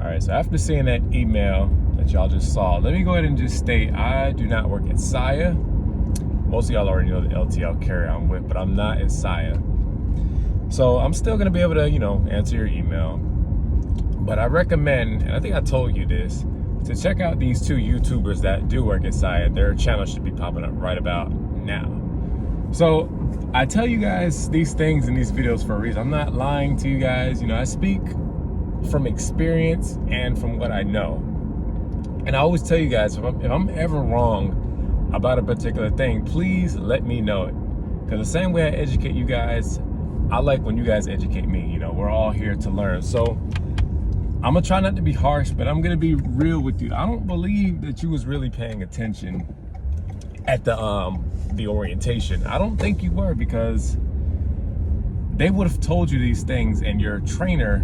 All right, so after seeing that email that y'all just saw, let me go ahead and just state I do not work at Saia. Most of y'all already know the LTL carrier I'm with, but I'm not at Saia. So I'm still gonna be able to, answer your email. But I recommend, and I think I told you this, to check out these two YouTubers that do work at Saia. Their channel should be popping up right about now. So I tell you guys these things in these videos for a reason. I'm not lying to you guys. I speak from experience and from what I know. And I always tell you guys, if I'm ever wrong about a particular thing, please let me know it. Because the same way I educate you guys, I like when you guys educate me. We're all here to learn. So I'm gonna try not to be harsh, but I'm gonna be real with you. I don't believe that you was really paying attention at the orientation. I don't think you were, because they would have told you these things, and your trainer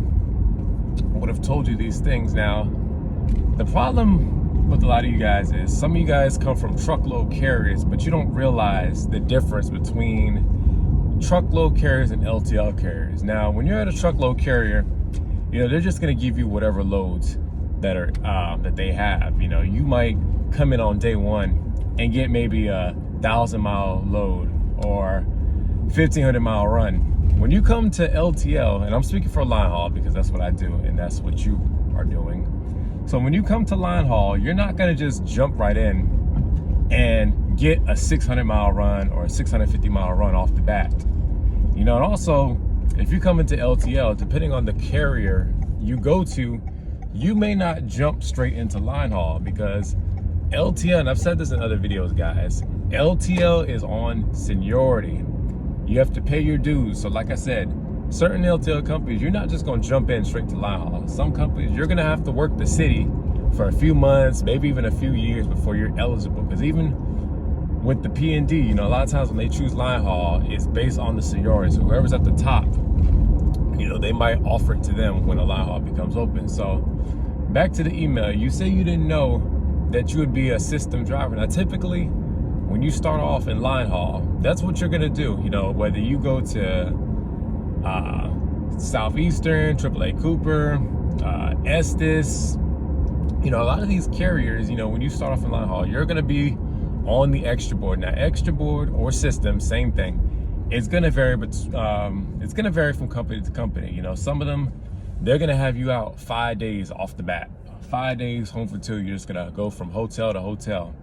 would have told you these things. Now, the problem with a lot of you guys is some of you guys come from truckload carriers, but you don't realize the difference between truckload carriers and LTL carriers. Now, when you're at a truckload carrier, they're just going to give you whatever loads that are that they have. You might come in on day one and get maybe a 1,000-mile load or 1,500-mile run. When you come to LTL, and I'm speaking for Linehaul because that's what I do and that's what you are doing. So when you come to Linehaul, you're not going to just jump right in and get a 600-mile run or a 650-mile run off the bat. And also, if you come into LTL, depending on the carrier you go to, you may not jump straight into Linehaul, because LTL, and I've said this in other videos, guys, LTL is on seniority. You have to pay your dues. So like I said, certain LTL companies, you're not just gonna jump in straight to Linehaul. Some companies, you're gonna have to work the city for a few months, maybe even a few years before you're eligible. Because even with the P&D, a lot of times when they choose Linehaul, it's based on the seniority. So whoever's at the top, they might offer it to them when a Linehaul becomes open. So back to the email, you say you didn't know that you would be a system driver. Now, typically, when you start off in Linehaul, that's what you're gonna do. Whether you go to Southeastern, AAA Cooper, Estes, a lot of these carriers, when you start off in Linehaul, you're gonna be on the extra board. Now, extra board or system, same thing. It's gonna vary, but it's gonna vary from company to company. Some of them, they're gonna have you out 5 days off the bat. 5 days, home for 2. You're just gonna go from hotel to hotel.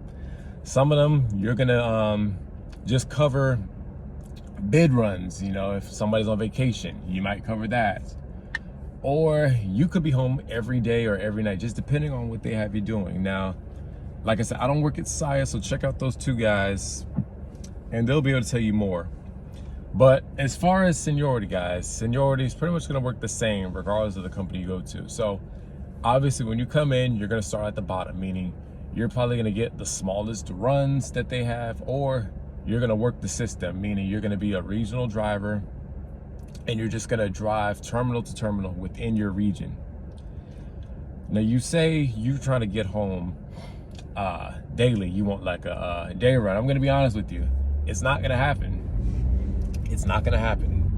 Some of them, you're gonna just cover bid runs. If somebody's on vacation, you might cover that. Or you could be home every day or every night, just depending on what they have you doing. Now, like I said, I don't work at Saia, so check out those two guys, and they'll be able to tell you more. But as far as seniority, guys, seniority is pretty much gonna work the same regardless of the company you go to. So obviously, when you come in, you're gonna start at the bottom, meaning you're probably gonna get the smallest runs that they have, or you're gonna work the system, meaning you're gonna be a regional driver and you're just gonna drive terminal to terminal within your region. Now, you say you're trying to get home daily, you want like a day run. I'm gonna be honest with you, it's not gonna happen. It's not gonna happen.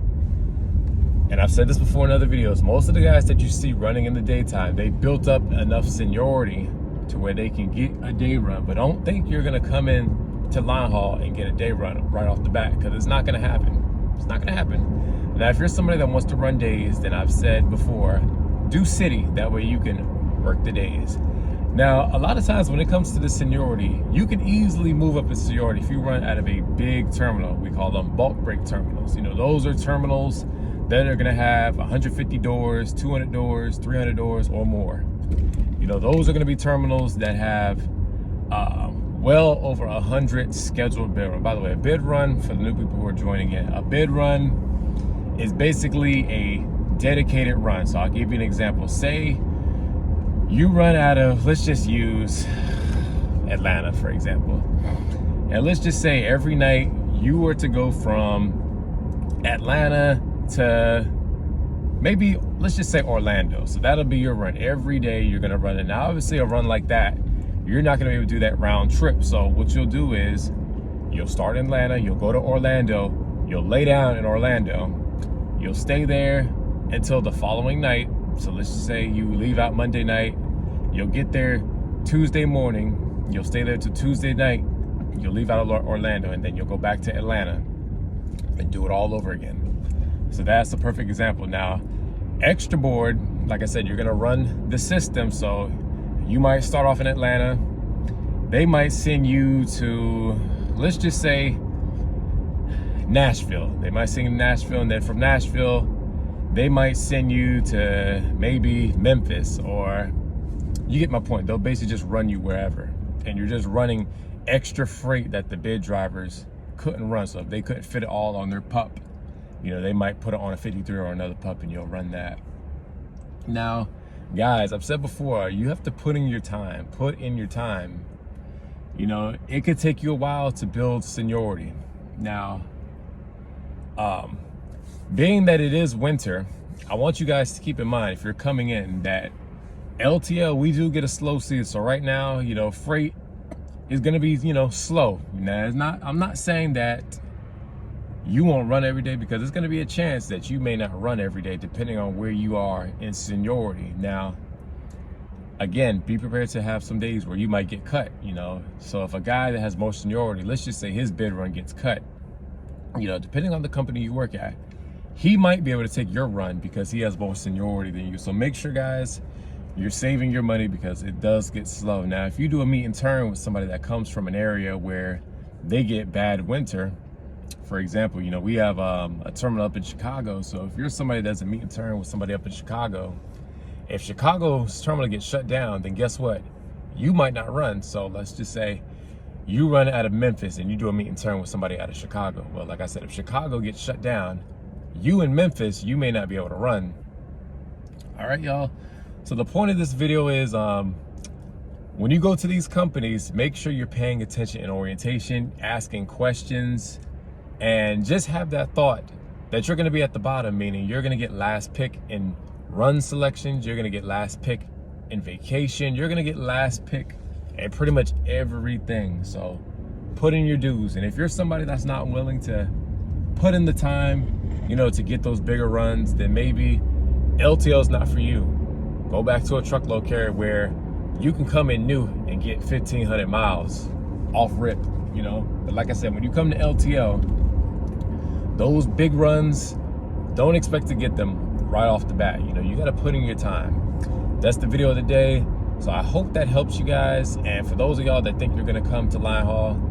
And I've said this before in other videos, most of the guys that you see running in the daytime, they built up enough seniority to where they can get a day run. But don't think you're gonna come in to Linehaul and get a day run right off the bat, because it's not gonna happen. It's not gonna happen. Now, if you're somebody that wants to run days, then I've said before, do city, that way you can work the days. Now, a lot of times when it comes to the seniority, you can easily move up in seniority if you run out of a big terminal. We call them bulk break terminals. Those are terminals that are gonna have 150 doors, 200 doors, 300 doors or more. Those are gonna be terminals that have well over 100 scheduled bid runs. By the way, a bid run, for the new people who are joining in, a bid run is basically a dedicated run. So I'll give you an example. Say you run out of, let's just use Atlanta, for example. And let's just say every night you were to go from Atlanta to maybe, let's just say Orlando. So that'll be your run. Every day you're gonna run it. Now, obviously a run like that, you're not gonna be able to do that round trip. So what you'll do is you'll start in Atlanta, you'll go to Orlando, you'll lay down in Orlando, you'll stay there until the following night, So let's just say you leave out Monday night, you'll get there Tuesday morning, you'll stay there till Tuesday night, you'll leave out of Orlando, and then you'll go back to Atlanta and do it all over again. So that's the perfect example. Now, extra board, like I said, you're gonna run the system. So you might start off in Atlanta. They might send you to, let's just say, Nashville. They might send you to Nashville, and then from Nashville, they might send you to maybe Memphis, or you get my point. They'll basically just run you wherever. And you're just running extra freight that the bid drivers couldn't run. So if they couldn't fit it all on their pup, you know, they might put it on a 53 or another pup, and you'll run that. Now, guys, I've said before, you have to put in your time. Put in your time. You know, it could take you a while to build seniority. Now, being that it is winter, I want you guys to keep in mind, if you're coming in, that LTL, we do get a slow season. So right now, you know, freight is going to be, you know, slow. Now, I'm not saying that you won't run every day, because there's going to be a chance that you may not run every day depending on where you are in seniority. Now, again, be prepared to have some days where you might get cut, you know. So if a guy that has more seniority, let's just say his bid run gets cut, you know, depending on the company you work at, he might be able to take your run because he has more seniority than you. So make sure, guys, you're saving your money, because it does get slow. Now, if you do a meet and turn with somebody that comes from an area where they get bad winter, for example, you know, we have a terminal up in Chicago. So if you're somebody that's a meet and turn with somebody up in Chicago, if Chicago's terminal gets shut down, then guess what? You might not run. So let's just say you run out of Memphis and you do a meet and turn with somebody out of Chicago. Well, like I said, if Chicago gets shut down, you in Memphis, you may not be able to run. All right, y'all. So the point of this video is, when you go to these companies, make sure you're paying attention in orientation, asking questions, and just have that thought that you're gonna be at the bottom, meaning you're gonna get last pick in run selections, you're gonna get last pick in vacation, you're gonna get last pick in pretty much everything. So put in your dues. And if you're somebody that's not willing to put in the time, you know, to get those bigger runs, then maybe LTL is not for you. Go back to a truckload carrier where you can come in new and get 1,500 miles off rip, you know. But like I said, when you come to LTL, those big runs, don't expect to get them right off the bat. You know, you got to put in your time. That's the video of the day. So I hope that helps you guys. And for those of y'all that think you're going to come to Linehaul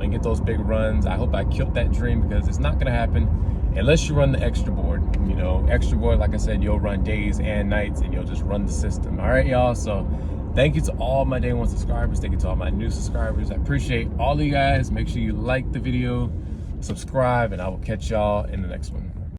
and get those big runs, I hope I killed that dream, because it's not going to happen unless you run the extra board. You know, extra board, like I said, you'll run days and nights, and you'll just run the system. All right, y'all. So thank you to all my day one subscribers. Thank you to all my new subscribers. I appreciate all of you guys. Make sure you like the video, subscribe, and I will catch y'all in the next one.